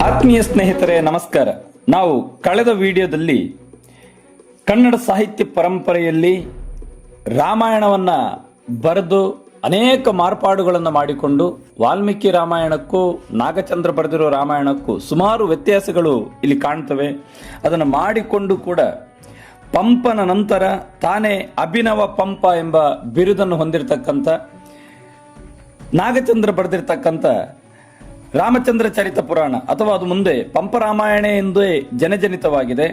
ಆತ್ಮೀಯ ಸ್ನೇಹಿತರೆ ನಮಸ್ಕಾರ. ನಾವು ಕಳೆದ ವಿಡಿಯೋದಲ್ಲಿ ಕನ್ನಡ ಸಾಹಿತ್ಯ ಪರಂಪರೆಯಲ್ಲಿ ರಾಮಾಯಣವನ್ನ ಬರೆದು ಅನೇಕ ಮಾರ್ಪಾಡುಗಳನ್ನು ಮಾಡಿಕೊಂಡು ವಾಲ್ಮೀಕಿ ರಾಮಾಯಣಕ್ಕೂ ನಾಗಚಂದ್ರ ಬರೆದಿರೋ ರಾಮಾಯಣಕ್ಕೂ ಸುಮಾರು ವ್ಯತ್ಯಾಸಗಳು ಇಲ್ಲಿ ಕಾಣ್ತವೆ. ಅದನ್ನು ಮಾಡಿಕೊಂಡು ಕೂಡ ಪಂಪನ ನಂತರ ತಾನೇ ಅಭಿನವ ಪಂಪ ಎಂಬ ಬಿರುದನ್ನು ಹೊಂದಿರತಕ್ಕಂಥ ನಾಗಚಂದ್ರ ಬರೆದಿರ್ತಕ್ಕಂಥ ರಾಮಚಂದ್ರ ಚರಿತ ಪುರಾಣ ಅಥವಾ ಅದು ಮುಂದೆ ಪಂಪರಾಮಾಯಣ ಎಂದೇ ಜನಜನಿತವಾಗಿದೆ.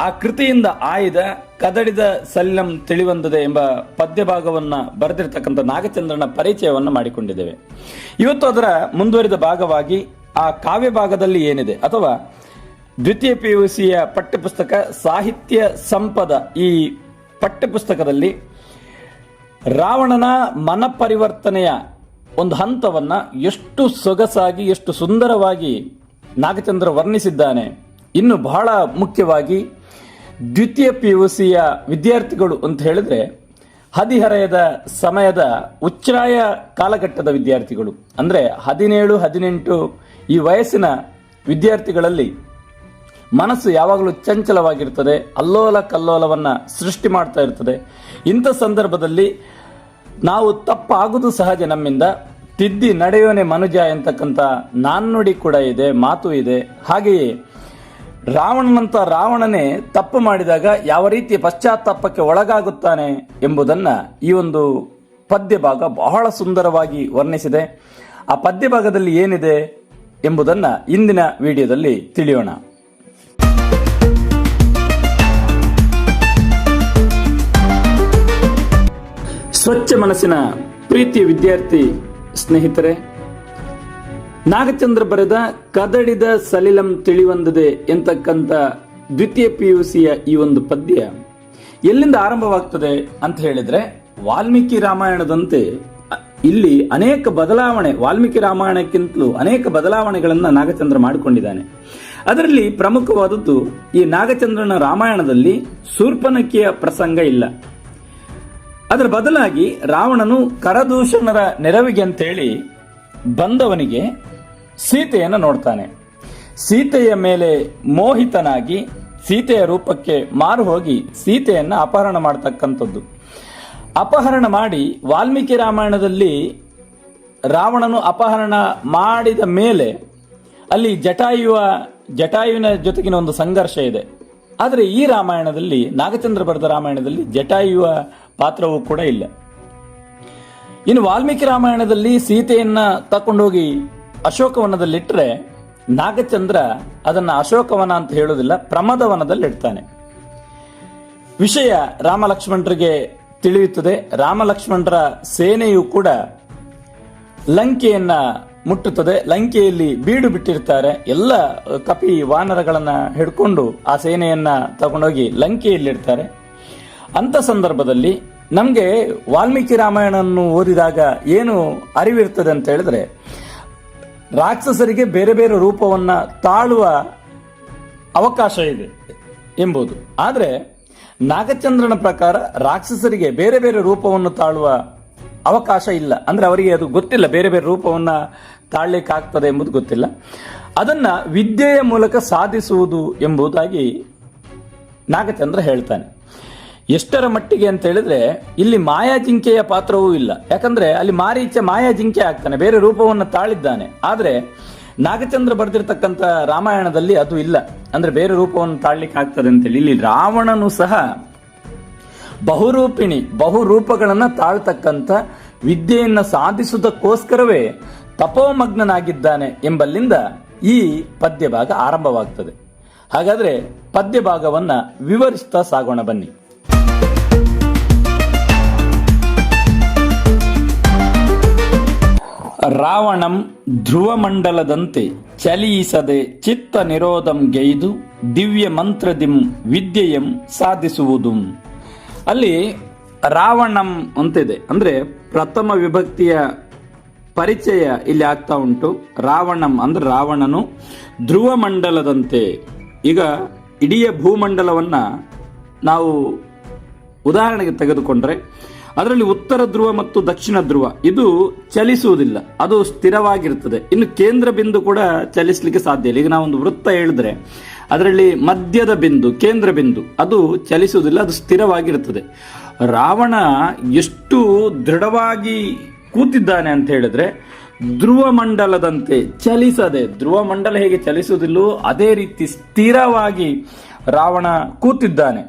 ಆ ಕೃತಿಯಿಂದ ಆಯ್ದ ಕದಡಿದ ಸಲಿಲಂ ತಿಳಿವಂದದೆ ಎಂಬ ಪದ್ಯ ಭಾಗವನ್ನ ಬರೆದಿರ್ತಕ್ಕಂಥ ನಾಗಚಂದ್ರನ ಪರಿಚಯವನ್ನು ಮಾಡಿಕೊಂಡಿದ್ದೇವೆ. ಇವತ್ತು ಅದರ ಮುಂದುವರಿದ ಭಾಗವಾಗಿ ಆ ಕಾವ್ಯ ಭಾಗದಲ್ಲಿ ಏನಿದೆ ಅಥವಾ ದ್ವಿತೀಯ PUCಯ ಪಠ್ಯಪುಸ್ತಕ ಸಾಹಿತ್ಯ ಸಂಪದ ಈ ಪಠ್ಯಪುಸ್ತಕದಲ್ಲಿ ರಾವಣನ ಮನಪರಿವರ್ತನೆಯ ಒಂದು ಹಂತವನ್ನ ಎಷ್ಟು ಸೊಗಸಾಗಿ ಎಷ್ಟು ಸುಂದರವಾಗಿ ನಾಗಚಂದ್ರ ವರ್ಣಿಸಿದ್ದಾನೆ. ಇನ್ನು ಬಹಳ ಮುಖ್ಯವಾಗಿ ದ್ವಿತೀಯ PUCಯ ವಿದ್ಯಾರ್ಥಿಗಳು ಅಂತ ಹೇಳಿದ್ರೆ ಹದಿಹರೆಯದ ಸಮಯದ ಉಚ್ಛ್ರಾಯ ಕಾಲಘಟ್ಟದ ವಿದ್ಯಾರ್ಥಿಗಳು, ಅಂದ್ರೆ 17, 18 ಈ ವಯಸ್ಸಿನ ವಿದ್ಯಾರ್ಥಿಗಳಲ್ಲಿ ಮನಸ್ಸು ಯಾವಾಗಲೂ ಚಂಚಲವಾಗಿರ್ತದೆ, ಅಲ್ಲೋಲ ಕಲ್ಲೋಲವನ್ನ ಸೃಷ್ಟಿ ಮಾಡ್ತಾ ಇರ್ತದೆ. ಇಂಥ ಸಂದರ್ಭದಲ್ಲಿ ನಾವು ತಪ್ಪಾಗುವುದು ಸಹಜ, ನಮ್ಮಿಂದ ತಿದ್ದಿ ನಡೆಯೋನೆ ಮನುಜ ಎಂತಕ್ಕಂಥ ನಾಣ್ಣುಡಿ ಕೂಡ ಇದೆ, ಮಾತು ಇದೆ. ಹಾಗೆಯೇ ರಾವಣನಂತ ರಾವಣನೇ ತಪ್ಪು ಮಾಡಿದಾಗ ಯಾವ ರೀತಿಯ ಪಶ್ಚಾತ್ತಾಪಕ್ಕೆ ಒಳಗಾಗುತ್ತಾನೆ ಎಂಬುದನ್ನ ಈ ಒಂದು ಪದ್ಯ ಭಾಗ ಬಹಳ ಸುಂದರವಾಗಿ ವರ್ಣಿಸಿದೆ. ಆ ಪದ್ಯ ಭಾಗದಲ್ಲಿ ಏನಿದೆ ಎಂಬುದನ್ನ ಇಂದಿನ ವಿಡಿಯೋದಲ್ಲಿ ತಿಳಿಯೋಣ. ಸ್ವಚ್ಛ ಮನಸ್ಸಿನ ಪ್ರೀತಿಯ ವಿದ್ಯಾರ್ಥಿ ಸ್ನೇಹಿತರೆ, ನಾಗಚಂದ್ರ ಬರೆದ ಕದಡಿದ ಸಲಿಲಂ ತಿಳಿವಂದದೆ ಎಂತಕ್ಕಂಥ ದ್ವಿತೀಯ PUCಯ ಈ ಒಂದು ಪದ್ಯ ಎಲ್ಲಿಂದ ಆರಂಭವಾಗ್ತದೆ ಅಂತ ಹೇಳಿದ್ರೆ, ವಾಲ್ಮೀಕಿ ರಾಮಾಯಣದಂತೆ ಇಲ್ಲಿ ಅನೇಕ ಬದಲಾವಣೆ, ವಾಲ್ಮೀಕಿ ರಾಮಾಯಣಕ್ಕಿಂತಲೂ ಅನೇಕ ಬದಲಾವಣೆಗಳನ್ನ ನಾಗಚಂದ್ರ ಮಾಡಿಕೊಂಡಿದ್ದಾನೆ. ಅದರಲ್ಲಿ ಪ್ರಮುಖವಾದದ್ದು ಈ ನಾಗಚಂದ್ರನ ರಾಮಾಯಣದಲ್ಲಿ ಶೂರ್ಪನಖಿಯ ಪ್ರಸಂಗ ಇಲ್ಲ. ಅದರ ಬದಲಾಗಿ ರಾವಣನು ಕರದೂಷಣರ ನೆರವಿಗೆ ಅಂತೇಳಿ ಬಂದವನಿಗೆ ಸೀತೆಯನ್ನು ನೋಡ್ತಾನೆ. ಸೀತೆಯ ಮೇಲೆ ಮೋಹಿತನಾಗಿ ಸೀತೆಯ ರೂಪಕ್ಕೆ ಮಾರು ಹೋಗಿ ಸೀತೆಯನ್ನ ಅಪಹರಣ ಮಾಡತಕ್ಕಂಥದ್ದು. ಅಪಹರಣ ಮಾಡಿ ವಾಲ್ಮೀಕಿ ರಾಮಾಯಣದಲ್ಲಿ ರಾವಣನು ಅಪಹರಣ ಮಾಡಿದ ಮೇಲೆ ಅಲ್ಲಿ ಜಟಾಯುವಿನ ಜೊತೆಗಿನ ಒಂದು ಸಂಘರ್ಷ ಇದೆ. ಆದರೆ ಈ ರಾಮಾಯಣದಲ್ಲಿ, ನಾಗಚಂದ್ರ ಬರೆದ ರಾಮಾಯಣದಲ್ಲಿ ಜಟಾಯುವ ಪಾತ್ರವೂ ಕೂಡ ಇಲ್ಲ. ಇನ್ನು ವಾಲ್ಮೀಕಿ ರಾಮಾಯಣದಲ್ಲಿ ಸೀತೆಯನ್ನ ತಕೊಂಡೋಗಿ ಅಶೋಕವನದಲ್ಲಿಟ್ಟರೆ ನಾಗಚಂದ್ರ ಅದನ್ನ ಅಶೋಕವನ ಅಂತ ಹೇಳುವುದಿಲ್ಲ, ಪ್ರಮದವನದಲ್ಲಿ ಇಡ್ತಾನೆ. ವಿಷಯ ರಾಮಲಕ್ಷ್ಮಣರಿಗೆ ತಿಳಿಯುತ್ತದೆ. ರಾಮಲಕ್ಷ್ಮಣರ ಸೇನೆಯು ಕೂಡ ಲಂಕೆಯನ್ನ ಮುಟ್ಟುತ್ತದೆ. ಲಂಕೆಯಲ್ಲಿ ಬೀಡು ಬಿಟ್ಟಿರ್ತಾರೆ. ಎಲ್ಲ ಕಪಿ ವಾನರಗಳನ್ನ ಹಿಡ್ಕೊಂಡು ಆ ಸೇನೆಯನ್ನ ತಗೊಂಡೋಗಿ ಲಂಕೆಯಲ್ಲಿಡ್ತಾರೆ. ಅಂತ ಸಂದರ್ಭದಲ್ಲಿ ನಮಗೆ ವಾಲ್ಮೀಕಿ ರಾಮಾಯಣವನ್ನು ಓದಿದಾಗ ಏನು ಅರಿವಿರ್ತದೆ ಅಂತ ಹೇಳಿದ್ರೆ, ರಾಕ್ಷಸರಿಗೆ ಬೇರೆ ಬೇರೆ ರೂಪವನ್ನ ತಾಳುವ ಅವಕಾಶ ಇದೆ ಎಂಬುದು. ಆದರೆ ನಾಗಚಂದ್ರನ ಪ್ರಕಾರ ರಾಕ್ಷಸರಿಗೆ ಬೇರೆ ಬೇರೆ ರೂಪವನ್ನು ತಾಳುವ ಅವಕಾಶ ಇಲ್ಲ. ಅಂದ್ರೆ ಅವರಿಗೆ ಅದು ಗೊತ್ತಿಲ್ಲ, ಬೇರೆ ಬೇರೆ ರೂಪವನ್ನ ತಾಳ್ಲಿಕ್ಕೆ ಆಗ್ತದೆ ಎಂಬುದು ಗೊತ್ತಿಲ್ಲ. ಅದನ್ನ ವಿದ್ಯೆಯ ಮೂಲಕ ಸಾಧಿಸುವುದು ಎಂಬುದಾಗಿ ನಾಗಚಂದ್ರ ಹೇಳ್ತಾನೆ. ಎಷ್ಟರ ಮಟ್ಟಿಗೆ ಅಂತ ಹೇಳಿದ್ರೆ ಇಲ್ಲಿ ಮಾಯಾಜಿಂಕೆಯ ಪಾತ್ರವೂ ಇಲ್ಲ. ಯಾಕಂದ್ರೆ ಅಲ್ಲಿ ಮಾರೀಚ ಮಾಯಾಜಿಂಕೆ ಆಗ್ತಾನೆ, ಬೇರೆ ರೂಪವನ್ನು ತಾಳಿದ್ದಾನೆ. ಆದ್ರೆ ನಾಗಚಂದ್ರ ಬರೆದಿರ್ತಕ್ಕಂಥ ರಾಮಾಯಣದಲ್ಲಿ ಅದು ಇಲ್ಲ. ಅಂದ್ರೆ ಬೇರೆ ರೂಪವನ್ನು ತಾಳ್ಲಿಕ್ಕೆ ಆಗ್ತದೆ ಅಂತೇಳಿ ಇಲ್ಲಿ ರಾವಣನು ಸಹ ಬಹುರೂಪಗಳನ್ನ ತಾಳ್ತಕ್ಕಂಥ ವಿದ್ಯೆಯನ್ನ ಸಾಧಿಸುವುದಕ್ಕೋಸ್ಕರವೇ ತಪೋಮಗ್ನನಾಗಿದ್ದಾನೆ ಎಂಬಲ್ಲಿಂದ ಈ ಪದ್ಯ ಭಾಗ ಆರಂಭವಾಗ್ತದೆ. ಹಾಗಾದ್ರೆ ಪದ್ಯ ಭಾಗವನ್ನ ವಿವರಿಸ್ತಾ ಸಾಗೋಣ ಬನ್ನಿ. ರಾವಣಂ ಧ್ರುವಮಂಡಲದಂತೆ ಚಲಿಸದೆ ಚಿತ್ತ ನಿರೋಧಂ ಗೈದು ದಿವ್ಯ ಮಂತ್ರದಿಂ ವಿದ್ಯೆಯಂ ಸಾಧಿಸುವುದು. ಅಲ್ಲಿ ರಾವಣಂ ಅಂತಿದೆ, ಅಂದ್ರೆ ಪ್ರಥಮ ವಿಭಕ್ತಿಯ ಪರಿಚಯ ಇಲ್ಲಿ ಆಗ್ತಾ ಉಂಟು. ರಾವಣಂ ಅಂದ್ರೆ ರಾವಣನು ಧ್ರುವಮಂಡಲದಂತೆ. ಈಗ ಇಡೀ ಭೂಮಂಡಲವನ್ನ ನಾವು ಉದಾಹರಣೆಗೆ ತೆಗೆದುಕೊಂಡ್ರೆ ಅದರಲ್ಲಿ ಉತ್ತರ ಧ್ರುವ ಮತ್ತು ದಕ್ಷಿಣ ಧ್ರುವ ಇದು ಚಲಿಸುವುದಿಲ್ಲ, ಅದು ಸ್ಥಿರವಾಗಿರ್ತದೆ. ಇನ್ನು ಕೇಂದ್ರ ಬಿಂದು ಕೂಡ ಚಲಿಸಲಿಕ್ಕೆ ಸಾಧ್ಯ ಇಲ್ಲ. ಈಗ ನಾವೊಂದು ವೃತ್ತ ಹೇಳಿದ್ರೆ ಅದರಲ್ಲಿ ಮಧ್ಯದ ಬಿಂದು, ಕೇಂದ್ರ ಬಿಂದು ಅದು ಚಲಿಸುವುದಿಲ್ಲ, ಅದು ಸ್ಥಿರವಾಗಿರುತ್ತದೆ. ರಾವಣ ಎಷ್ಟು ದೃಢವಾಗಿ ಕೂತಿದ್ದಾನೆ ಅಂತ ಹೇಳಿದ್ರೆ ಧ್ರುವ ಮಂಡಲದಂತೆ ಚಲಿಸದೆ, ಧ್ರುವ ಮಂಡಲ ಹೇಗೆ ಚಲಿಸುವುದಿಲ್ಲೋ ಅದೇ ರೀತಿ ಸ್ಥಿರವಾಗಿ ರಾವಣ ಕೂತಿದ್ದಾನೆ.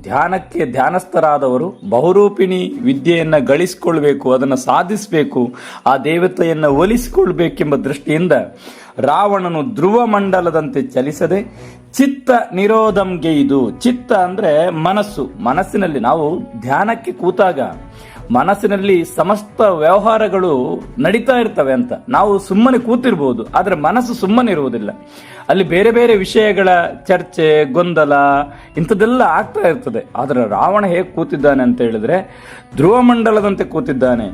ಧ್ಯಾನಕ್ಕೆ ಧ್ಯಾನಸ್ಥರಾದವರು ಬಹುರೂಪಿಣಿ ವಿದ್ಯೆಯನ್ನ ಗಳಿಸಿಕೊಳ್ಬೇಕು, ಅದನ್ನು ಸಾಧಿಸಬೇಕು, ಆ ದೇವತೆಯನ್ನ ಒಲಿಸಿಕೊಳ್ಬೇಕೆಂಬ ದೃಷ್ಟಿಯಿಂದ ರಾವಣನು ಧ್ರುವ ಮಂಡಲದಂತೆ ಚಲಿಸದೆ ಚಿತ್ತ ನಿರೋಧಂಗೆಯ್ದು. ಚಿತ್ತ ಅಂದ್ರೆ ಮನಸ್ಸು. ಮನಸ್ಸಿನಲ್ಲಿ ನಾವು ಧ್ಯಾನಕ್ಕೆ ಕೂತಾಗ ಮನಸ್ಸಿನಲ್ಲಿ ಸಮಸ್ತ ವ್ಯವಹಾರಗಳು ನಡೀತಾ ಇರ್ತವೆ ಅಂತ ನಾವು ಸುಮ್ಮನೆ ಕೂತಿರ್ಬೋದು, ಆದ್ರೆ ಮನಸ್ಸು ಸುಮ್ಮನೆ ಇರುವುದಿಲ್ಲ. ಅಲ್ಲಿ ಬೇರೆ ಬೇರೆ ವಿಷಯಗಳ ಚರ್ಚೆ, ಗೊಂದಲ ಇಂಥದ್ದೆಲ್ಲ ಆಗ್ತಾ ಇರ್ತದೆ. ಆದ್ರೆ ರಾವಣ ಹೇಗೆ ಕೂತಿದ್ದಾನೆ ಅಂತ ಹೇಳಿದ್ರೆ ಧ್ರುವ ಮಂಡಲದಂತೆ ಕೂತಿದ್ದಾನೆ.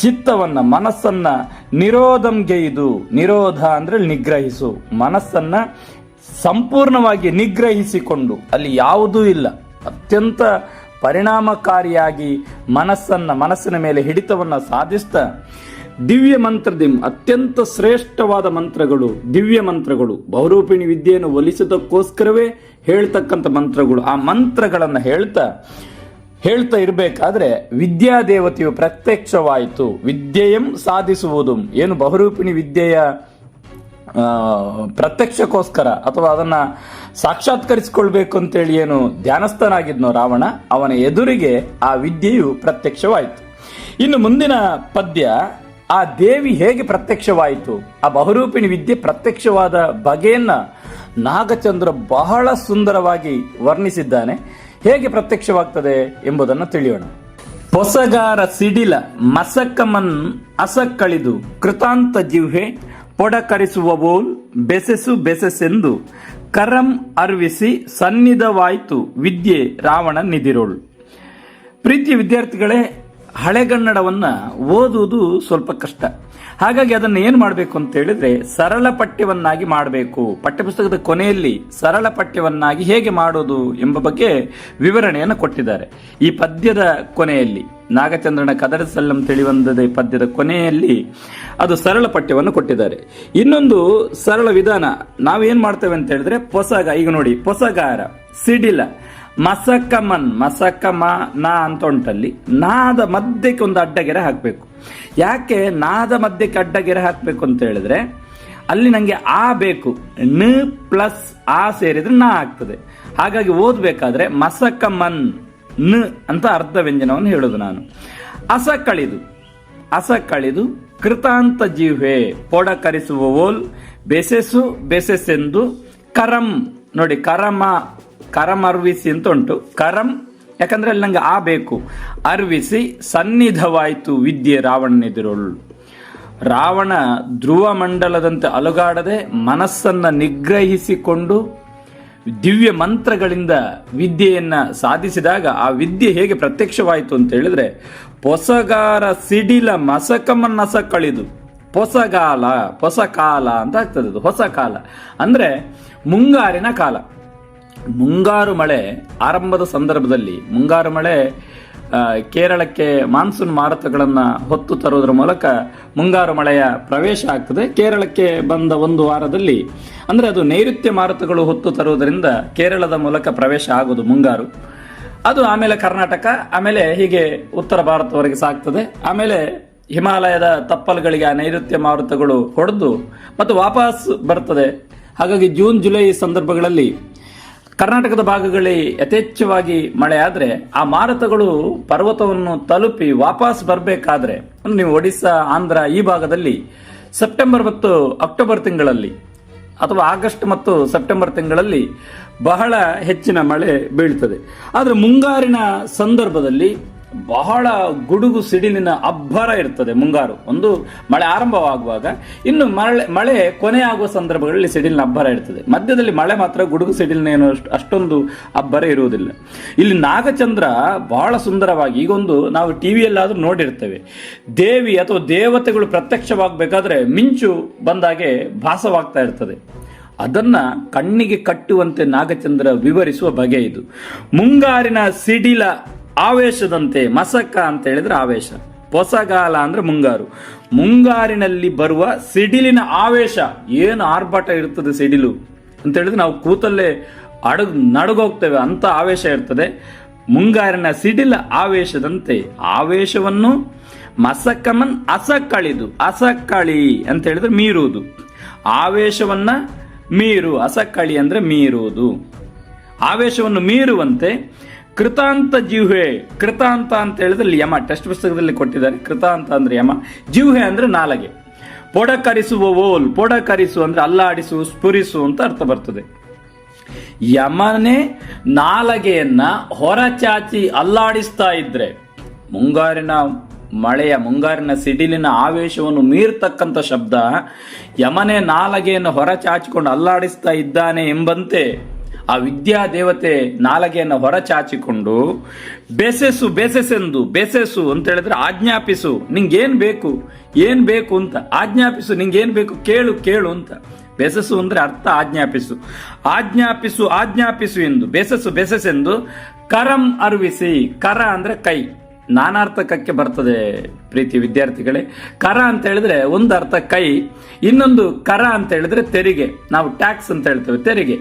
ಚಿತ್ತವನ್ನ, ಮನಸ್ಸನ್ನ ನಿರೋಧಂಗೆಯ್ದು, ನಿರೋಧ ಅಂದ್ರೆ ನಿಗ್ರಹಿಸು, ಮನಸ್ಸನ್ನ ಸಂಪೂರ್ಣವಾಗಿ ನಿಗ್ರಹಿಸಿಕೊಂಡು ಅಲ್ಲಿ ಯಾವುದೂ ಇಲ್ಲ, ಅತ್ಯಂತ ಪರಿಣಾಮಕಾರಿಯಾಗಿ ಮನಸ್ಸಿನ ಮೇಲೆ ಹಿಡಿತವನ್ನ ಸಾಧಿಸ್ತಾ ದಿವ್ಯ ಮಂತ್ರದಿಂ, ಅತ್ಯಂತ ಶ್ರೇಷ್ಠವಾದ ಮಂತ್ರಗಳು, ದಿವ್ಯ ಮಂತ್ರಗಳು, ಬಹುರೂಪಿಣಿ ವಿದ್ಯೆಯನ್ನು ಒಲಿಸೋದಕ್ಕೋಸ್ಕರವೇ ಹೇಳ್ತಕ್ಕಂಥ ಮಂತ್ರಗಳು. ಆ ಮಂತ್ರಗಳನ್ನ ಹೇಳ್ತಾ ಇರಬೇಕಾದ್ರೆ ವಿದ್ಯಾದೇವತೆಯು ಪ್ರತ್ಯಕ್ಷವಾಯಿತು. ವಿದ್ಯೆಯಂ ಸಾಧಿಸುವುದು ಏನು ಬಹುರೂಪಿಣಿ ವಿದ್ಯೆಯ ಪ್ರತ್ಯಕ್ಷಕ್ಕೋಸ್ಕರ ಅಥವಾ ಅದನ್ನ ಸಾಕ್ಷಾತ್ಕರಿಸಿಕೊಳ್ಬೇಕು ಅಂತೇಳಿ ಏನು ಧ್ಯಾನಸ್ಥನಾಗಿದ್ನೋ ರಾವಣ, ಅವನ ಎದುರಿಗೆ ಆ ವಿದ್ಯೆಯು ಪ್ರತ್ಯಕ್ಷವಾಯಿತು. ಇನ್ನು ಮುಂದಿನ ಪದ್ಯ, ಆ ದೇವಿ ಹೇಗೆ ಪ್ರತ್ಯಕ್ಷವಾಯಿತು, ಆ ಬಹುರೂಪಿಣಿ ವಿದ್ಯೆ ಪ್ರತ್ಯಕ್ಷವಾದ ಬಗೆಯನ್ನ ನಾಗಚಂದ್ರ ಬಹಳ ಸುಂದರವಾಗಿ ವರ್ಣಿಸಿದ್ದಾನೆ. ಹೇಗೆ ಪ್ರತ್ಯಕ್ಷವಾಗ್ತದೆ ಎಂಬುದನ್ನು ತಿಳಿಯೋಣ. ಪೊಸಗಾರ ಸಿಡಿಲ ಮಸಕಮನ್ ಅಸಕ್ಕಳಿದು ಕೃತಾಂತ ಜಿಹ್ವೆ ಪೊಡಕರಿಸುವಬೋಲ್ ಬೆಸೆಸೆಂದು ಕರಂ ಅರ್ವಿಸಿ ಸನ್ನಿಧವಾಯಿತು ವಿದ್ಯೆ ರಾವಣ ನಿಧಿರೋಳು. ಪ್ರೀತಿಯ ವಿದ್ಯಾರ್ಥಿಗಳೇ, ಹಳೆಗನ್ನಡವನ್ನ ಓದುವುದು ಸ್ವಲ್ಪ ಕಷ್ಟ. ಹಾಗಾಗಿ ಅದನ್ನು ಏನು ಮಾಡಬೇಕು ಅಂತ ಹೇಳಿದ್ರೆ ಸರಳ ಪಠ್ಯವನ್ನಾಗಿ ಮಾಡಬೇಕು. ಪಠ್ಯಪುಸ್ತಕದ ಕೊನೆಯಲ್ಲಿ ಸರಳ ಪಠ್ಯವನ್ನಾಗಿ ಹೇಗೆ ಮಾಡೋದು ಎಂಬ ಬಗ್ಗೆ ವಿವರಣೆಯನ್ನು ಕೊಟ್ಟಿದ್ದಾರೆ. ಈ ಪದ್ಯದ ಕೊನೆಯಲ್ಲಿ, ನಾಗಚಂದ್ರನ ಕದಡ ಸಲ್ಲಂ ತಿಳಿವಂದದೆ ಪದ್ಯದ ಕೊನೆಯಲ್ಲಿ ಅದು ಸರಳ ಪಠ್ಯವನ್ನು ಕೊಟ್ಟಿದ್ದಾರೆ. ಇನ್ನೊಂದು ಸರಳ ವಿಧಾನ ನಾವೇನ್ ಮಾಡ್ತೇವೆ ಅಂತ ಹೇಳಿದ್ರೆ ಪೊಸಗ, ಈಗ ನೋಡಿ ಪೊಸಗಾರ, ಸಿಡಿಲ, ಮಸಕಮನ್, ಮಸಕಮ ನಾ ಅಂತ ಉಂಟಲ್ಲಿ ನಾದ ಮಧ್ಯಕ್ಕೆ ಒಂದು ಅಡ್ಡಗೆರೆ ಹಾಕಬೇಕು. ಯಾಕೆ ನಾದ ಮಧ್ಯಕ್ಕೆ ಅಡ್ಡಗೆರೆ ಹಾಕಬೇಕು ಅಂತ ಹೇಳಿದ್ರೆ ಅಲ್ಲಿ ನಂಗೆ ಆ ಬೇಕು, ನ ಪ್ಲಸ್ ಆ ಸೇರಿದ್ರೆ ನಾ ಆಗ್ತದೆ. ಹಾಗಾಗಿ ಓದ್ಬೇಕಾದ್ರೆ ಮಸಕಮನ್ ನ ಅಂತ ಅರ್ಧ ವ್ಯಂಜನವನ್ನು ಹೇಳುದು ನಾನು. ಅಸಕಳಿದು ಕೃತಾಂತ ಜಿಹ್ವೆ ಪೊಡಕರಿಸುವವೋಲ್ ಬೆಸೆಸೆಂದು ಕರಂ, ನೋಡಿ ಕರಂ ಅರ್ವಿಸಿ ಅಂತ ಉಂಟು. ಕರಂ ಯಾಕಂದ್ರೆ ಅಲ್ಲಿ ನಂಗೆ ಆ ಬೇಕು, ಅರ್ವಿಸಿ ಸನ್ನಿಧವಾಯಿತು ವಿದ್ಯೆ ರಾವಣನೆದುರೋಳು. ರಾವಣ ಧ್ರುವ ಮಂಡಲದಂತೆ ಅಲುಗಾಡದೆ ಮನಸ್ಸನ್ನ ನಿಗ್ರಹಿಸಿಕೊಂಡು ದಿವ್ಯ ಮಂತ್ರಗಳಿಂದ ವಿದ್ಯೆಯನ್ನ ಸಾಧಿಸಿದಾಗ ಆ ವಿದ್ಯೆ ಹೇಗೆ ಪ್ರತ್ಯಕ್ಷವಾಯಿತು ಅಂತ ಹೇಳಿದ್ರೆ ಪೊಸಗಾರ ಸಿಡಿಲ ಮಸಕಮನ್ನಸ ಕಳಿದು, ಪೊಸಕಾಲ ಅಂತ ಆಗ್ತದೆ. ಅದು ಹೊಸ ಕಾಲ ಅಂದ್ರೆ ಮುಂಗಾರಿನ ಕಾಲ. ಮುಂಗಾರು ಮಳೆ ಆರಂಭದ ಸಂದರ್ಭದಲ್ಲಿ, ಮುಂಗಾರು ಮಳೆ ಕೇರಳಕ್ಕೆ ಮಾನ್ಸೂನ್ ಮಾರುತಗಳನ್ನ ಹೊತ್ತು ತರುವುದರ ಮೂಲಕ ಮುಂಗಾರು ಮಳೆಯ ಪ್ರವೇಶ ಆಗ್ತದೆ. ಕೇರಳಕ್ಕೆ ಬಂದ ಒಂದು ವಾರದಲ್ಲಿ, ಅಂದ್ರೆ ಅದು ನೈಋತ್ಯ ಮಾರುತಗಳು ಹೊತ್ತು ತರುವುದರಿಂದ ಕೇರಳದ ಮೂಲಕ ಪ್ರವೇಶ ಆಗುವುದು ಮುಂಗಾರು. ಅದು ಆಮೇಲೆ ಕರ್ನಾಟಕ, ಆಮೇಲೆ ಹೀಗೆ ಉತ್ತರ ಭಾರತವರೆಗೆ ಸಾಗ್ತದೆ. ಆಮೇಲೆ ಹಿಮಾಲಯದ ತಪ್ಪಲುಗಳಿಗೆ ಆ ನೈಋತ್ಯ ಮಾರುತಗಳು ಹೊಡೆದು ಮತ್ತು ವಾಪಸ್ ಬರ್ತದೆ. ಹಾಗಾಗಿ ಜೂನ್ ಜುಲೈ ಸಂದರ್ಭಗಳಲ್ಲಿ ಕರ್ನಾಟಕದ ಭಾಗಗಳಲ್ಲಿ ಯಥೇಚ್ಛವಾಗಿ ಮಳೆ ಆದ್ರೆ ಆ ಮಾರುತಗಳು ಪರ್ವತವನ್ನು ತಲುಪಿ ವಾಪಸ್ ಬರಬೇಕಾದ್ರೆ, ನೀವು ಒಡಿಸ್ಸಾ, ಆಂಧ್ರ ಈ ಭಾಗದಲ್ಲಿ ಸೆಪ್ಟೆಂಬರ್ ಮತ್ತು ಅಕ್ಟೋಬರ್ ತಿಂಗಳಲ್ಲಿ ಅಥವಾ ಆಗಸ್ಟ್ ಮತ್ತು ಸೆಪ್ಟೆಂಬರ್ ತಿಂಗಳಲ್ಲಿ ಬಹಳ ಹೆಚ್ಚಿನ ಮಳೆ ಬೀಳ್ತದೆ. ಆದ್ರೆ ಮುಂಗಾರಿನ ಸಂದರ್ಭದಲ್ಲಿ ಬಹಳ ಗುಡುಗು ಸಿಡಿಲಿನ ಅಬ್ಬರ ಇರ್ತದೆ. ಮುಂಗಾರು ಒಂದು ಮಳೆ ಆರಂಭವಾಗುವಾಗ, ಇನ್ನು ಮಳೆ ಕೊನೆಯಾಗುವ ಸಂದರ್ಭಗಳಲ್ಲಿ ಸಿಡಿಲಿನ ಅಬ್ಬರ ಇರ್ತದೆ. ಮಧ್ಯದಲ್ಲಿ ಮಳೆ ಮಾತ್ರ, ಗುಡುಗು ಸಿಡಿಲಿನ ಏನು ಅಷ್ಟೊಂದು ಅಬ್ಬರ ಇರುವುದಿಲ್ಲ. ಇಲ್ಲಿ ನಾಗಚಂದ್ರ ಬಹಳ ಸುಂದರವಾಗಿ, ಈಗೊಂದು ನಾವು ಟಿವಿಯಲ್ಲಾದ್ರೂ ನೋಡಿರ್ತೇವೆ, ದೇವಿ ಅಥವಾ ದೇವತೆಗಳು ಪ್ರತ್ಯಕ್ಷವಾಗಬೇಕಾದ್ರೆ ಮಿಂಚು ಬಂದಾಗೆ ಭಾಸವಾಗ್ತಾ ಇರ್ತದೆ. ಅದನ್ನ ಕಣ್ಣಿಗೆ ಕಟ್ಟುವಂತೆ ನಾಗಚಂದ್ರ ವಿವರಿಸುವ ಬಗೆ ಇದು. ಮುಂಗಾರಿನ ಸಿಡಿಲ ಆವೇಶದಂತೆ. ಮಸಕ ಅಂತ ಹೇಳಿದ್ರೆ ಆವೇಶ, ಪೊಸಗಾಲ ಅಂದ್ರೆ ಮುಂಗಾರು. ಮುಂಗಾರಿನಲ್ಲಿ ಬರುವ ಸಿಡಿಲಿನ ಆವೇಶ, ಏನು ಆರ್ಭಟ ಇರ್ತದೆ ಸಿಡಿಲು ಅಂತ ಹೇಳಿದ್ರೆ ನಾವು ಕೂತಲ್ಲೇ ನಡುಗೋಗ್ತೇವೆ, ಅಂತ ಆವೇಶ ಇರ್ತದೆ. ಮುಂಗಾರಿನ ಸಿಡಿಲ ಆವೇಶದಂತೆ ಆವೇಶವನ್ನು ಮಸಕಮನ್ ಅಸಕಳಿದು, ಅಸಕಳಿ ಅಂತ ಹೇಳಿದ್ರೆ ಮೀರುವುದು, ಆವೇಶವನ್ನ ಮೀರು, ಅಸಕಳಿ ಅಂದ್ರೆ ಮೀರುವುದು, ಆವೇಶವನ್ನು ಮೀರುವಂತೆ ಕೃತಾಂತ ಜಿಹ್ವೆ. ಕೃತಾಂತ ಅಂತ ಹೇಳಿದ್ರೆ ಯಮ, ಟೆಕ್ಸ್ಟ್ ಪುಸ್ತಕದಲ್ಲಿ ಕೊಟ್ಟಿದ್ದಾರೆ. ಕೃತಾಂತ ಅಂದ್ರೆ ಯಮ, ಜಿಹ್ವೆ ಅಂದ್ರೆ ನಾಲಗೆ. ಪೊಡಕರಿಸುವವೋಲ್, ಪೊಡಕರಿಸು ಅಂದ್ರೆ ಅಲ್ಲಾಡಿಸು, ಸ್ಫುರಿಸು ಅಂತ ಅರ್ಥ ಬರ್ತದೆ. ಯಮನೇ ನಾಲಗೆಯನ್ನ ಹೊರಚಾಚಿ ಅಲ್ಲಾಡಿಸ್ತಾ ಇದ್ರೆ, ಮುಂಗಾರಿನ ಮಳೆಯ, ಮುಂಗಾರಿನ ಸಿಡಿಲಿನ ಆವೇಶವನ್ನು ಮೀರ್ತಕ್ಕಂಥ ಶಬ್ದ, ಯಮನೇ ನಾಲಗೆಯನ್ನು ಹೊರಚಾಚಿಕೊಂಡು ಅಲ್ಲಾಡಿಸ್ತಾ ಇದ್ದಾನೆ ಎಂಬಂತೆ ಆ ವಿದ್ಯಾ ದೇವತೆ ನಾಲಗೆಯನ್ನು ಹೊರಚಾಚಿಕೊಂಡು ಬೆಸೆಸು, ಬೆಸೆಸೆಂದು, ಬೆಸೆಸು ಅಂತ ಹೇಳಿದ್ರೆ ಆಜ್ಞಾಪಿಸು, ನಿಂಗೇನ್ ಬೇಕು, ಏನ್ ಬೇಕು ಅಂತ ಆಜ್ಞಾಪಿಸು, ನಿಂಗೇನ್ ಬೇಕು ಕೇಳು, ಕೇಳು ಅಂತ. ಬೆಸಸು ಅಂದ್ರೆ ಅರ್ಥ ಆಜ್ಞಾಪಿಸು, ಆಜ್ಞಾಪಿಸು, ಆಜ್ಞಾಪಿಸು ಎಂದು, ಬೆಸಸು, ಬೆಸಸೆಂದು ಕರಂ ಅರ್ವಿಸಿ. ಕರ ಅಂದ್ರೆ ಕೈ, ನಾನಾರ್ಥಕಕ್ಕೆ ಬರ್ತದೆ ಪ್ರೀತಿ ವಿದ್ಯಾರ್ಥಿಗಳೇ. ಕರ ಅಂತ ಹೇಳಿದ್ರೆ ಒಂದು ಅರ್ಥ ಕೈ, ಇನ್ನೊಂದು ಕರ ಅಂತ ಹೇಳಿದ್ರೆ ತೆರಿಗೆ. ನಾವು ಟ್ಯಾಕ್ಸ್ ಅಂತ ಹೇಳ್ತೇವೆ, ತೆರಿಗೆ,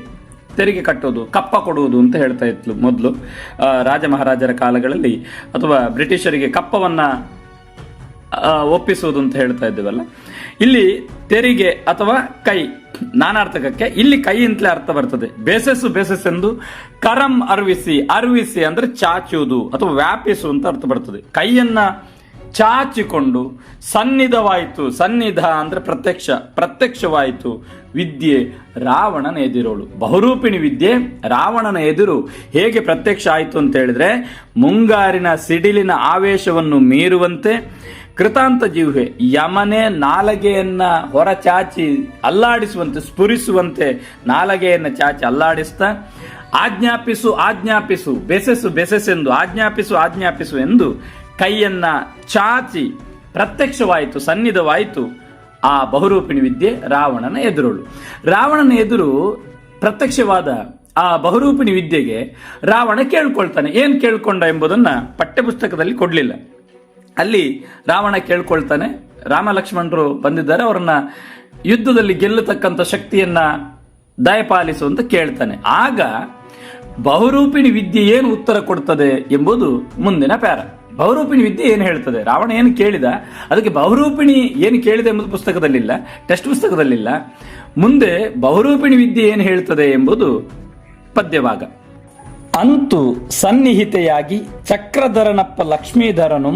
ತೆರಿಗೆ ಕಟ್ಟೋದು, ಕಪ್ಪ ಕೊಡುವುದು ಅಂತ ಹೇಳ್ತಾ ಇತ್ತು ಮೊದಲು ರಾಜ ಮಹಾರಾಜರ ಕಾಲಗಳಲ್ಲಿ, ಅಥವಾ ಬ್ರಿಟಿಷರಿಗೆ ಕಪ್ಪವನ್ನ ಒಪ್ಪಿಸುವುದು ಅಂತ ಹೇಳ್ತಾ ಇದ್ದೇವಲ್ಲ. ಇಲ್ಲಿ ತೆರಿಗೆ ಅಥವಾ ಕೈ ನಾನಾರ್ಥಕಕ್ಕೆ, ಇಲ್ಲಿ ಕೈ ಅಂತಲೇ ಅರ್ಥ ಬರ್ತದೆ. ಬೇಸಸ್ಸು, ಬೇಸಸ್ಸೆಂದು ಕರಂ ಅರ್ವಿಸಿ. ಅರ್ವಿಸಿ ಅಂದ್ರೆ ಚಾಚುವುದು ಅಥವಾ ವ್ಯಾಪಿಸು ಅಂತ ಅರ್ಥ ಬರ್ತದೆ. ಕೈಯನ್ನ ಚಾಚಿಕೊಂಡು ಸನ್ನಿಧವಾಯಿತು. ಸನ್ನಿಧ ಅಂದ್ರೆ ಪ್ರತ್ಯಕ್ಷ, ಪ್ರತ್ಯಕ್ಷವಾಯಿತು ವಿದ್ಯೆ ರಾವಣನ ಎದುರೋಳು. ಬಹುರೂಪಿಣಿ ವಿದ್ಯೆ ರಾವಣನ ಎದುರು ಹೇಗೆ ಪ್ರತ್ಯಕ್ಷ ಆಯಿತು ಅಂತ ಹೇಳಿದ್ರೆ, ಮುಂಗಾರಿನ ಸಿಡಿಲಿನ ಆವೇಶವನ್ನು ಮೀರುವಂತೆ ಕೃತಾಂತ ಜಿಹ್ವೆ, ಯಮನೆ ನಾಲಗೆಯನ್ನ ಹೊರಚಾಚಿ ಅಲ್ಲಾಡಿಸುವಂತೆ, ಸ್ಫುರಿಸುವಂತೆ ನಾಲಗೆಯನ್ನ ಚಾಚಿ ಅಲ್ಲಾಡಿಸ್ತಾ ಆಜ್ಞಾಪಿಸು, ಆಜ್ಞಾಪಿಸು, ಬೆಸೆಸು, ಬೆಸೆಸೆಂದು ಆಜ್ಞಾಪಿಸು, ಆಜ್ಞಾಪಿಸು ಎಂದು ಕೈಯನ್ನ ಚಾಚಿ ಪ್ರತ್ಯಕ್ಷವಾಯಿತು, ಸನ್ನಿಧವಾಯಿತು ಆ ಬಹುರೂಪಿಣಿ ವಿದ್ಯೆ ರಾವಣನ ಎದುರೋಳು. ರಾವಣನ ಎದುರು ಪ್ರತ್ಯಕ್ಷವಾದ ಆ ಬಹುರೂಪಿಣಿ ವಿದ್ಯೆಗೆ ರಾವಣ ಕೇಳ್ಕೊಳ್ತಾನೆ. ಏನ್ ಕೇಳ್ಕೊಂಡ ಎಂಬುದನ್ನ ಪಠ್ಯಪುಸ್ತಕದಲ್ಲಿ ಕೊಡ್ಲಿಲ್ಲ. ಅಲ್ಲಿ ರಾವಣ ಕೇಳ್ಕೊಳ್ತಾನೆ, ರಾಮ ಲಕ್ಷ್ಮಣರು ಬಂದಿದ್ದಾರೆ, ಅವರನ್ನ ಯುದ್ಧದಲ್ಲಿ ಗೆಲ್ಲತಕ್ಕಂಥ ಶಕ್ತಿಯನ್ನ ದಯಪಾಲಿಸು ಅಂತ ಕೇಳ್ತಾನೆ. ಆಗ ಬಹುರೂಪಿಣಿ ವಿದ್ಯೆ ಏನು ಉತ್ತರ ಕೊಡ್ತದೆ ಎಂಬುದು ಮುಂದಿನ ಪ್ಯಾರ. ಬಹುರೂಪಿಣಿ ವಿದ್ಯೆ ಏನು ಹೇಳ್ತದೆ, ರಾವಣ ಏನು ಕೇಳಿದ ಅದಕ್ಕೆ ಬಹುರೂಪಿಣಿ ಏನು ಕೇಳಿದೆ ಎಂಬುದು ಪುಸ್ತಕದಲ್ಲಿಲ್ಲ, ಟೆಕ್ಸ್ಟ್ ಪುಸ್ತಕದಲ್ಲಿಲ್ಲ. ಮುಂದೆ ಬಹುರೂಪಿಣಿ ವಿದ್ಯೆ ಏನು ಹೇಳ್ತದೆ ಎಂಬುದು ಪದ್ಯಭಾಗ. ಅಂತೂ ಸನ್ನಿಹಿತೆಯಾಗಿ ಚಕ್ರಧರನಪ್ಪ ಲಕ್ಷ್ಮೀಧರನು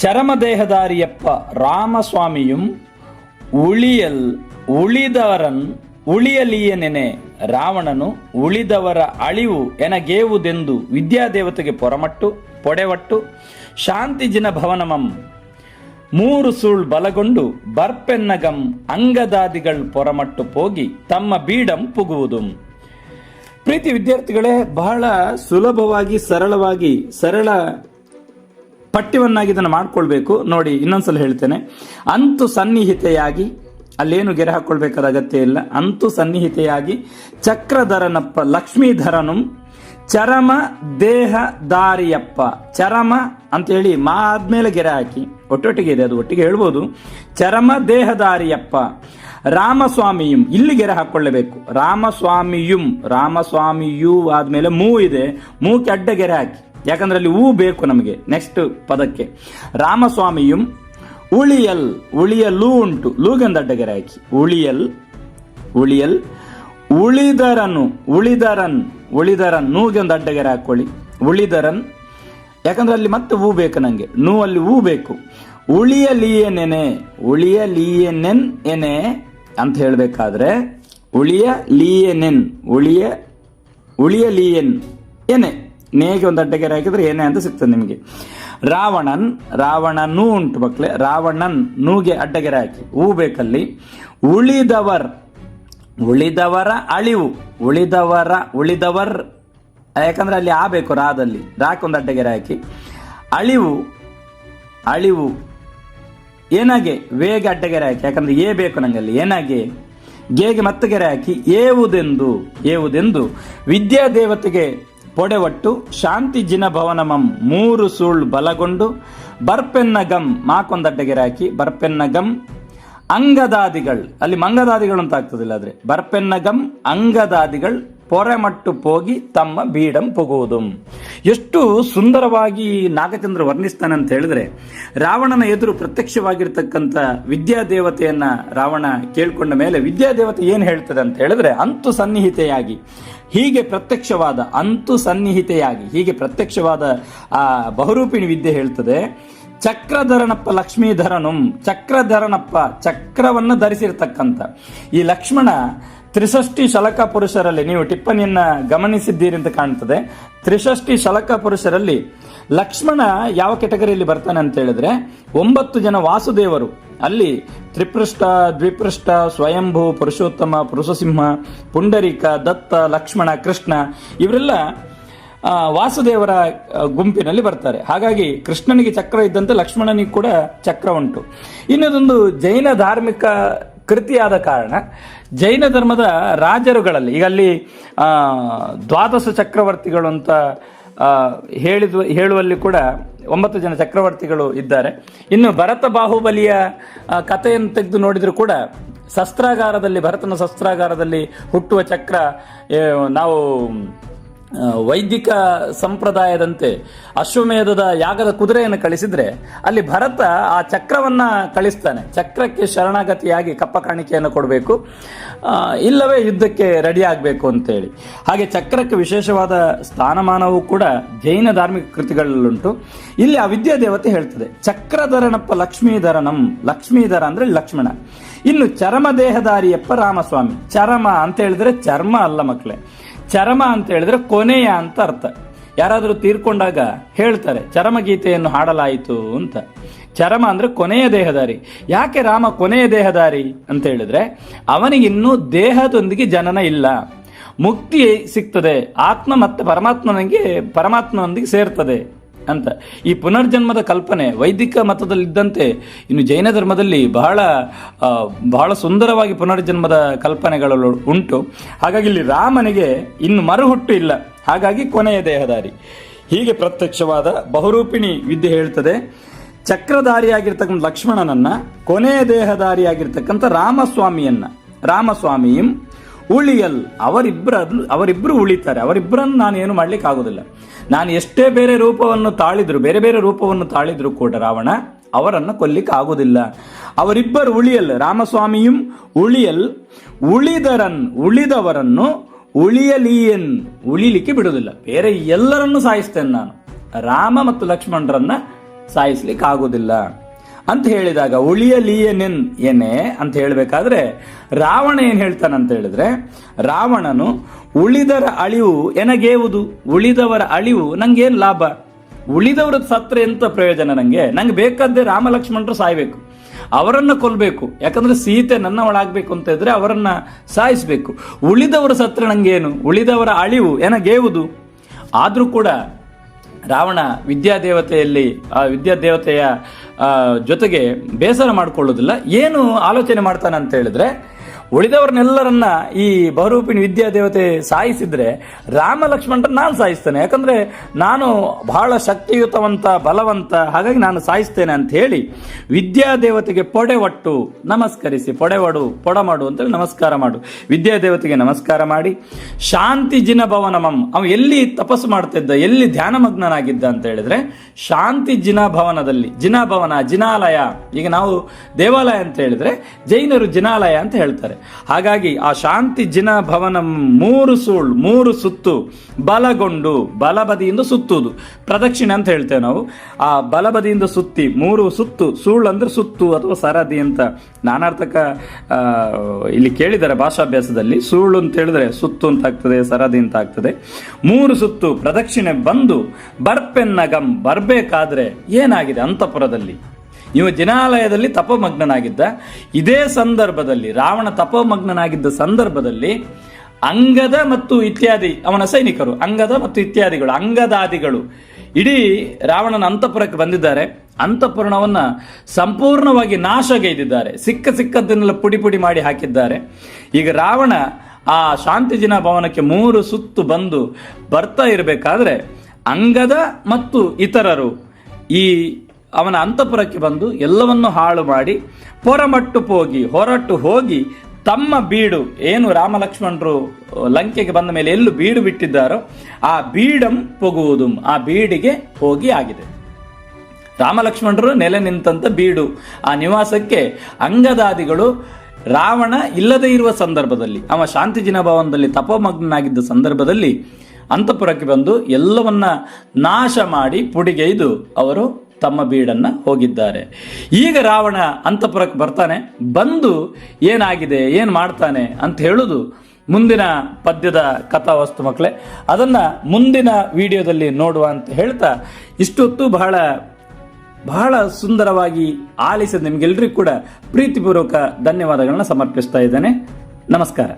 ಚರಮದೇಹದಾರಿಯಪ್ಪ ರಾಮಸ್ವಾಮಿயும் ಉಳಿಯಲಿಯನೆನೆ ರಾವಣನು ಉಳಿದವರ ಅಳಿವು ಎನಗೇವುದೆಂದು ವಿದ್ಯಾದೇವತೆಗೆ ಪೊಡೆವಟ್ಟು ಶಾಂತಿಜಿನ ಭವನಮಂ 3 ಸೂಳ್ ಬಲಗೊಂಡು ಬರ್ಪೆನ್ನಗಂ ಅಂಗದಾದಿಗಳ್ ಪೊರಮಟ್ಟು ಹೋಗಿ ತಮ್ಮ ಬೀಡಂ ಪುಗುವುದು. ಪ್ರೀತಿ ವಿದ್ಯಾರ್ಥಿಗಳೇ, ಬಹಳ ಸುಲಭವಾಗಿ ಸರಳ ಪಠ್ಯವನ್ನಾಗಿ ಇದನ್ನು ಮಾಡ್ಕೊಳ್ಬೇಕು ನೋಡಿ. ಇನ್ನೊಂದ್ಸಲ ಹೇಳ್ತೇನೆ. ಅಂತೂ ಸನ್ನಿಹಿತೆಯಾಗಿ, ಅಲ್ಲೇನು ಗೆರೆ ಹಾಕೊಳ್ಬೇಕಾದ ಅಗತ್ಯ ಇಲ್ಲ. ಅಂತೂ ಸನ್ನಿಹಿತೆಯಾಗಿ ಚಕ್ರಧರನಪ್ಪ ಲಕ್ಷ್ಮೀಧರನು ಚರಮ ದೇಹದಾರಿಯಪ್ಪ. ಚರಮ ಅಂತ ಹೇಳಿ ಮಾ ಆದ್ಮೇಲೆ ಗೆರೆ ಹಾಕಿ ಒಟ್ಟೊಟ್ಟಿಗೆ ಇದೆ, ಅದು ಒಟ್ಟಿಗೆ ಹೇಳ್ಬೋದು. ಚರಮ ದೇಹದಾರಿಯಪ್ಪ ರಾಮಸ್ವಾಮಿಯುಂ, ಇಲ್ಲಿ ಗೆರೆ ಹಾಕೊಳ್ಳಬೇಕು. ರಾಮಸ್ವಾಮಿಯು ಆದ್ಮೇಲೆ ಮೂ ಇದೆ, ಮೂಕ್ಕೆ ಅಡ್ಡ ಗೆರೆ ಹಾಕಿ, ಯಾಕಂದ್ರೆ ಅಲ್ಲಿ ಹೂ ಬೇಕು ನಮಗೆ ನೆಕ್ಸ್ಟ್ ಪದಕ್ಕೆ. ರಾಮಸ್ವಾಮಿಯುಂ ಉಳಿಯಲು ಉಂಟು, ಲೂಗೆಂದು ಅಡ್ಡ ಗೆರೆ ಹಾಕಿ. ಉಳಿಯಲ್ ಉಳಿದರನ್ ನೂಗೆ ಒಂದು ಅಡ್ಡ ಗೆರೆ ಹಾಕೊಳ್ಳಿ. ಉಳಿದರನ್, ಯಾಕಂದ್ರೆ ಅಲ್ಲಿ ಮತ್ತೆ ಹೂ ಬೇಕು ನಂಗೆ, ನೂ ಅಲ್ಲಿ ಹೂ ಬೇಕು. ಉಳಿಯಲಿಯನೆನೆ ಅಂತ ಹೇಳ್ಬೇಕಾದ್ರೆ ಉಳಿಯಲಿಯನ್ ಎನೆ, ನೇಗೆ ಒಂದು ಅಡ್ಡಗೆರೆ ಹಾಕಿದ್ರೆ ಏನೇ ಅಂತ ಸಿಗ್ತದೆ ನಿಮಗೆ. ರಾವಣನೂ ಉಂಟು ಮಕ್ಕಳೇ. ರಾವಣನ್ ನೂಗೆ ಅಡ್ಡಗೆರೆ ಹಾಕಿ, ಹೂ ಬೇಕಲ್ಲಿ. ಉಳಿದವರ ಅಳಿವು, ಉಳಿದವರ್ ಯಾಕಂದ್ರೆ ಅಲ್ಲಿ ಆ ಬೇಕು, ರಾದಲ್ಲಿ ರಾಕೊಂದು ಅಡ್ಡಗೆರೆ ಹಾಕಿ. ಅಳಿವು ಏನಾಗೆ, ವೇಗೆ ಅಡ್ಡಗೆರೆ ಹಾಕಿ, ಯಾಕಂದ್ರೆ ಏ ಬೇಕು ನಂಗೆ ಅಲ್ಲಿ. ಏನಾಗೆ, ಗೇಗೆ ಮತ್ತೆ ಗೆರೆ ಹಾಕಿ. ಏವುದೆಂದು ವಿದ್ಯಾದೇವತೆಗೆ ಪೊಡೆವಟ್ಟು ಶಾಂತಿ ಜಿನ ಭವನಮಂ 3 ಸೂಳ್ ಬಲಗೊಂಡು ಬರ್ಪೆನ್ನ ಗಂ ಮಾಕೊಂದಡ್ಡಗೆರೆ ಹಾಕಿ ಬರ್ಪೆನ್ನ ಗಂ ಅಂಗದಾದಿಗಳು, ಅಲ್ಲಿ ಮಂಗದಾದಿಗಳು ಅಂತ ಆಗ್ತದಿಲ್ಲ, ಆದ್ರೆ ಬರ್ಪೆನ್ನ ಗಂ ಅಂಗದಾದಿಗಳು ಪೊರೆಮಟ್ಟು ಹೋಗಿ ತಮ್ಮ ಬೀಡಂ ಪುಗುವುದು. ಎಷ್ಟು ಸುಂದರವಾಗಿ ನಾಗಚಂದ್ರ ವರ್ಣಿಸ್ತಾನೆ ಅಂತ ಹೇಳಿದ್ರೆ, ರಾವಣನ ಎದುರು ಪ್ರತ್ಯಕ್ಷವಾಗಿರ್ತಕ್ಕಂಥ ವಿದ್ಯಾದೇವತೆಯನ್ನ ರಾವಣ ಕೇಳ್ಕೊಂಡ ಮೇಲೆ ವಿದ್ಯಾದೇವತೆ ಏನ್ ಹೇಳ್ತದೆ ಅಂತ ಹೇಳಿದ್ರೆ, ಅಂತೂ ಸನ್ನಿಹಿತೆಯಾಗಿ ಹೀಗೆ ಪ್ರತ್ಯಕ್ಷವಾದ ಆ ಬಹುರೂಪಿಣಿ ವಿದ್ಯೆ ಹೇಳ್ತದೆ. ಚಕ್ರಧರನಪ್ಪ ಲಕ್ಷ್ಮೀಧರನು, ಚಕ್ರಧರನಪ್ಪ ಚಕ್ರವನ್ನು ಧರಿಸಿರ್ತಕ್ಕಂಥ ಈ ಲಕ್ಷ್ಮಣ ತ್ರಿಷಷ್ಟಿ ಶಲಕ ಪುರುಷರಲ್ಲಿ, ನೀವು ಟಿಪ್ಪಣಿಯನ್ನ ಗಮನಿಸಿದ್ದೀರಿ ಅಂತ ಕಾಣ್ತದೆ, ತ್ರಿಷಷ್ಟಿ ಶಲಕ ಪುರುಷರಲ್ಲಿ ಲಕ್ಷ್ಮಣ ಯಾವ ಕೆಟಗರಿಯಲ್ಲಿ ಬರ್ತಾನೆ ಅಂತ ಹೇಳಿದ್ರೆ 9 ಜನ ವಾಸುದೇವರು, ಅಲ್ಲಿ ತ್ರಿಪೃಷ್ಠ, ದ್ವಿಪೃಷ್ಠ, ಸ್ವಯಂಭೂ, ಪುರುಷೋತ್ತಮ, ಪುರುಷಸಿಂಹ, ಪುಂಡರೀಕ, ದತ್ತ, ಲಕ್ಷ್ಮಣ, ಕೃಷ್ಣ ಇವರೆಲ್ಲ ವಾಸುದೇವರ ಗುಂಪಿನಲ್ಲಿ ಬರ್ತಾರೆ. ಹಾಗಾಗಿ ಕೃಷ್ಣನಿಗೆ ಚಕ್ರ ಇದ್ದಂತೆ ಲಕ್ಷ್ಮಣನಿಗೆ ಕೂಡ ಚಕ್ರ ಉಂಟು. ಇನ್ನೊಂದು ಜೈನ ಧಾರ್ಮಿಕ ಕೃತಿಯಾದ ಕಾರಣ ಜೈನ ಧರ್ಮದ ರಾಜರುಗಳಲ್ಲಿ ಈಗ ಅಲ್ಲಿ 12 ಚಕ್ರವರ್ತಿಗಳು ಅಂತ ಹೇಳುವಲ್ಲಿ ಕೂಡ 9 ಜನ ಚಕ್ರವರ್ತಿಗಳು ಇದ್ದಾರೆ. ಇನ್ನು ಭರತ ಬಾಹುಬಲಿಯ ಕಥೆಯನ್ನು ತೆಗೆದು ನೋಡಿದ್ರು ಕೂಡ ಭರತನ ಶಸ್ತ್ರಾಗಾರದಲ್ಲಿ ಹುಟ್ಟುವ ಚಕ್ರ ನಾವು ವೈದಿಕ ಸಂಪ್ರದಾಯದಂತೆ ಅಶ್ವಮೇಧದ ಯಾಗದ ಕುದುರೆಯನ್ನು ಕಳಿಸಿದ್ರೆ ಅಲ್ಲಿ ಭರತ ಆ ಚಕ್ರವನ್ನ ಕಳಿಸ್ತಾನೆ. ಚಕ್ರಕ್ಕೆ ಶರಣಾಗತಿಯಾಗಿ ಕಪ್ಪ ಕಾಣಿಕೆಯನ್ನು ಕೊಡಬೇಕು, ಇಲ್ಲವೇ ಯುದ್ಧಕ್ಕೆ ರೆಡಿ ಆಗಬೇಕು ಅಂತೇಳಿ. ಹಾಗೆ ಚಕ್ರಕ್ಕೆ ವಿಶೇಷವಾದ ಸ್ಥಾನಮಾನವೂ ಕೂಡ ಜೈನ ಧಾರ್ಮಿಕ ಕೃತಿಗಳಲ್ಲುಂಟು. ಇಲ್ಲಿ ಆ ವಿದ್ಯಾದೇವತೆ ಹೇಳ್ತದೆ, ಚಕ್ರಧರನಪ್ಪ ಲಕ್ಷ್ಮೀಧರನಂ, ಲಕ್ಷ್ಮೀಧರ ಅಂದ್ರೆ ಲಕ್ಷ್ಮಣ. ಇನ್ನು ಚರಮದೇಹಧಾರಿಯಪ್ಪ ರಾಮಸ್ವಾಮಿ. ಚರಮ ಅಂತ ಹೇಳಿದ್ರೆ ಚರ್ಮ ಅಲ್ಲ ಮಕ್ಕಳೇ, ಚರಮ ಅಂತ ಹೇಳಿದ್ರೆ ಕೊನೆಯ ಅಂತ ಅರ್ಥ. ಯಾರಾದರೂ ತೀರ್ಕೊಂಡಾಗ ಹೇಳ್ತಾರೆ ಚರಮಗೀತೆಯನ್ನು ಹಾಡಲಾಯಿತು ಅಂತ. ಚರಮ ಅಂದ್ರೆ ಕೊನೆಯ ದೇಹದಾರಿ. ಯಾಕೆ ರಾಮ ಕೊನೆಯ ದೇಹದಾರಿ ಅಂತ ಹೇಳಿದ್ರೆ, ಅವನಿಗಿನ್ನೂ ದೇಹದೊಂದಿಗೆ ಜನನ ಇಲ್ಲ, ಮುಕ್ತಿ ಸಿಗ್ತದೆ, ಆತ್ಮ ಮತ್ತೆ ಪರಮಾತ್ಮನೊಂದಿಗೆ ಸೇರ್ತದೆ ಅಂತ. ಈ ಪುನರ್ಜನ್ಮದ ಕಲ್ಪನೆ ವೈದಿಕ ಮತದಲ್ಲಿದ್ದಂತೆ ಇನ್ನು ಜೈನ ಧರ್ಮದಲ್ಲಿ ಬಹಳ ಸುಂದರವಾಗಿ ಪುನರ್ಜನ್ಮದ ಕಲ್ಪನೆಗಳು ಉಂಟು. ಹಾಗಾಗಿ ಇಲ್ಲಿ ರಾಮನಿಗೆ ಇನ್ನು ಮರುಹುಟ್ಟು ಇಲ್ಲ, ಹಾಗಾಗಿ ಕೊನೆಯ ದೇಹದಾರಿ. ಹೀಗೆ ಪ್ರತ್ಯಕ್ಷವಾದ ಬಹುರೂಪಿಣಿ ವಿದ್ಯೆ ಹೇಳ್ತದೆ, ಚಕ್ರಧಾರಿಯಾಗಿರ್ತಕ್ಕಂಥ ಲಕ್ಷ್ಮಣನನ್ನ, ಕೊನೆಯ ದೇಹಧಾರಿಯಾಗಿರ್ತಕ್ಕಂಥ ರಾಮಸ್ವಾಮಿಯಂ ಉಳಿಯಲ್, ಅವರಿಬ್ರು ಉಳಿತಾರೆ. ಅವರಿಬ್ಬರನ್ನು ನಾನು ಏನು ಮಾಡ್ಲಿಕ್ಕೆ ಆಗೋದಿಲ್ಲ. ನಾನು ಎಷ್ಟೇ ಬೇರೆ ಬೇರೆ ರೂಪವನ್ನು ತಾಳಿದ್ರು ಕೂಡ ರಾವಣ ಅವರನ್ನು ಕೊಲ್ಲಿಕ್ಕೆ ಆಗೋದಿಲ್ಲ. ಅವರಿಬ್ಬರು ಉಳಿಯಲ್, ರಾಮಸ್ವಾಮಿಯಂ ಉಳಿಯಲ್, ಉಳಿದವರನ್ನು ಉಳಿಲಿಕ್ಕೆ ಬಿಡುವುದಿಲ್ಲ. ಬೇರೆ ಎಲ್ಲರನ್ನು ಸಾಯಿಸ್ತೇನೆ ನಾನು, ರಾಮ ಮತ್ತು ಲಕ್ಷ್ಮಣರನ್ನ ಸಾಯಿಸ್ಲಿಕ್ಕೆ ಆಗೋದಿಲ್ಲ ಅಂತ ಹೇಳಿದಾಗ ಉಳಿಯಲಿಯನೆನ್ ಏನೇ ಅಂತ ಹೇಳಬೇಕಾದ್ರೆ ರಾವಣ ಏನ್ ಹೇಳ್ತಾನಂತ ಹೇಳಿದ್ರೆ, ರಾವಣನು ಉಳಿದರ ಅಳಿವು ಎನಗೇವುದು, ಉಳಿದವರ ಅಳಿವು ನಂಗೇನು ಲಾಭ, ಉಳಿದವರ ಸತ್ರೆ ಎಂತ ಪ್ರಯೋಜನ, ನಂಗೆ ಬೇಕಾದ್ದೇ ರಾಮ ಲಕ್ಷ್ಮಣರು ಸಾಯ್ಬೇಕು, ಅವರನ್ನ ಕೊಲ್ಬೇಕು, ಯಾಕಂದ್ರೆ ಸೀತೆ ನನ್ನವಳಾಗ್ಬೇಕು ಅಂತ ಇದ್ರೆ ಅವರನ್ನ ಸಾಯಿಸ್ಬೇಕು. ಉಳಿದವರ ಸತ್ರೆ ನಂಗೇನು, ಉಳಿದವರ ಅಳಿವು ಎನಗೇವುದು. ಆದ್ರೂ ಕೂಡ ರಾವಣ ವಿದ್ಯಾದೇವತೆಯ ಜೊತೆಗೆ ಬೇಸರ ಮಾಡಿಕೊಳ್ಳುವುದಿಲ್ಲ. ಏನು ಆಲೋಚನೆ ಮಾಡ್ತಾನೆ ಅಂತ ಹೇಳಿದ್ರೆ, ಉಳಿದವರನ್ನೆಲ್ಲರನ್ನ ಈ ಬಹುರೂಪಿಣಿ ವಿದ್ಯಾದೇವತೆ ಸಾಯಿಸಿದ್ರೆ ರಾಮ ಲಕ್ಷ್ಮಣರನ್ನ ನಾನು ಸಾಯಿಸ್ತೇನೆ, ಯಾಕಂದ್ರೆ ನಾನು ಬಹಳ ಶಕ್ತಿಯುತವಂತ ಬಲವಂತ, ಹಾಗಾಗಿ ನಾನು ಸಾಯಿಸ್ತೇನೆ ಅಂತ ಹೇಳಿ ವಿದ್ಯಾದೇವತೆಗೆ ಪೊಡೆವಟ್ಟು ನಮಸ್ಕರಿಸಿ, ಪೊಡಮಾಡು ಅಂತೇಳಿ ನಮಸ್ಕಾರ ಮಾಡು, ವಿದ್ಯಾದೇವತೆಗೆ ನಮಸ್ಕಾರ ಮಾಡಿ, ಶಾಂತಿ ಜಿನ ಭವನಮಂ, ಅವ ಎಲ್ಲಿ ತಪಸ್ಸು ಮಾಡ್ತಿದ್ದ, ಎಲ್ಲಿ ಧ್ಯಾನಮಗ್ನಾಗಿದ್ದ ಅಂತ ಹೇಳಿದ್ರೆ ಶಾಂತಿ ಜಿನಾಭವನದಲ್ಲಿ, ಜಿನಾಲಯ, ಈಗ ನಾವು ದೇವಾಲಯ ಅಂತ ಹೇಳಿದ್ರೆ ಜೈನರು ಜಿನಾಲಯ ಅಂತ ಹೇಳ್ತಾರೆ. ಹಾಗಾಗಿ ಆ ಶಾಂತಿ ಜಿನ ಭವನ 3 ಸುತ್ತು ಬಲಗೊಂಡು, ಬಲಬದಿಯಿಂದ ಸುತ್ತುವುದು, ಪ್ರದಕ್ಷಿಣೆ ಅಂತ ಹೇಳ್ತೇವೆ ನಾವು. ಆ ಬಲಬದಿಯಿಂದ ಸುತ್ತಿ 3 ಸುತ್ತು, ಸೂಳ್ ಅಂದ್ರೆ ಸುತ್ತು ಅಥವಾ ಸರದಿ ಅಂತ ನಾನಾರ್ಥಕ ಇಲ್ಲಿ ಕೇಳಿದ್ದಾರೆ ಭಾಷಾಭ್ಯಾಸದಲ್ಲಿ. ಸೂಳು ಅಂತ ಹೇಳಿದ್ರೆ ಸುತ್ತು ಅಂತ ಆಗ್ತದೆ, ಸರದಿ ಅಂತ ಆಗ್ತದೆ. 3 ಸುತ್ತು ಪ್ರದಕ್ಷಿಣೆ ಬಂದು ಬರ್ಪೆನ್ನಗಂ, ಬರ್ಬೇಕಾದ್ರೆ ಏನಾಗಿದೆ ಅಂತಃಪುರದಲ್ಲಿ, ಇವ ಜಿನಾಲಯದಲ್ಲಿ ತಪಮಗ್ನಾಗಿದ್ದ. ಇದೇ ಸಂದರ್ಭದಲ್ಲಿ ರಾವಣ ತಪಮಗ್ನಾಗಿದ್ದ ಸಂದರ್ಭದಲ್ಲಿ ಅಂಗದ ಮತ್ತು ಇತ್ಯಾದಿ ಅವನ ಸೈನಿಕರು, ಅಂಗದಾದಿಗಳು ಇಡೀ ರಾವಣನ ಅಂತಃಪುರಕ್ಕೆ ಬಂದಿದ್ದಾರೆ. ಅಂತಃಪುರವನ್ನ ಸಂಪೂರ್ಣವಾಗಿ ನಾಶಗೈದಿದ್ದಾರೆ, ಸಿಕ್ಕದ್ದನ್ನೆಲ್ಲ ಪುಡಿ ಮಾಡಿ ಹಾಕಿದ್ದಾರೆ. ಈಗ ರಾವಣ ಆ ಶಾಂತಿಜಿನ ಭವನಕ್ಕೆ 3 ಸುತ್ತು ಬಂದು ಬರ್ತಾ ಇರಬೇಕಾದ್ರೆ ಅಂಗದ ಮತ್ತು ಇತರರು ಈ ಅವನ ಅಂತಃಪುರಕ್ಕೆ ಬಂದು ಎಲ್ಲವನ್ನು ಹಾಳು ಮಾಡಿ ಹೊರಟು ಹೋಗಿ ತಮ್ಮ ಬೀಡು ಏನು ರಾಮಲಕ್ಷ್ಮಣರು ಲಂಕೆಗೆ ಬಂದ ಮೇಲೆ ಎಲ್ಲೂ ಬೀಡು ಬಿಟ್ಟಿದ್ದಾರೋ ಆ ಬೀಡಂ ಪೊಗುವುದು, ಆ ಬೀಡಿಗೆ ಹೋಗಿ ಆಗಿದೆ. ರಾಮಲಕ್ಷ್ಮಣರು ನೆಲೆ ನಿಂತಂತ ಬೀಡು, ಆ ನಿವಾಸಕ್ಕೆ ಅಂಗದಾದಿಗಳು ರಾವಣ ಇಲ್ಲದೆ ಇರುವ ಸಂದರ್ಭದಲ್ಲಿ, ಅವ ಶಾಂತಿಜಿನ ಭವನದಲ್ಲಿ ತಪೋಮಗ್ನಾಗಿದ್ದ ಸಂದರ್ಭದಲ್ಲಿ ಅಂತಃಪುರಕ್ಕೆ ಬಂದು ಎಲ್ಲವನ್ನ ನಾಶ ಮಾಡಿ ಪುಡಿಗೈದು ಅವರು ತಮ್ಮ ಬೀಡನ್ನ ಹೋಗಿದ್ದಾರೆ. ಈಗ ರಾವಣ ಅಂತಃಪುರಕ್ಕೆ ಬರ್ತಾನೆ, ಬಂದು ಏನಾಗಿದೆ ಏನ್ ಮಾಡ್ತಾನೆ ಅಂತ ಹೇಳುದು ಮುಂದಿನ ಪದ್ಯದ ಕಥಾವಸ್ತು ಮಕ್ಕಳೇ. ಅದನ್ನ ಮುಂದಿನ ವಿಡಿಯೋದಲ್ಲಿ ನೋಡುವ ಅಂತ ಹೇಳ್ತಾ ಇಷ್ಟೊತ್ತು ಬಹಳ ಸುಂದರವಾಗಿ ಆಲಿಸಿದ ನಿಮ್ಗೆಲ್ರಿಗೂ ಕೂಡ ಪ್ರೀತಿಪೂರ್ವಕ ಧನ್ಯವಾದಗಳನ್ನ ಸಮರ್ಪಿಸ್ತಾ ಇದ್ದೇನೆ. ನಮಸ್ಕಾರ.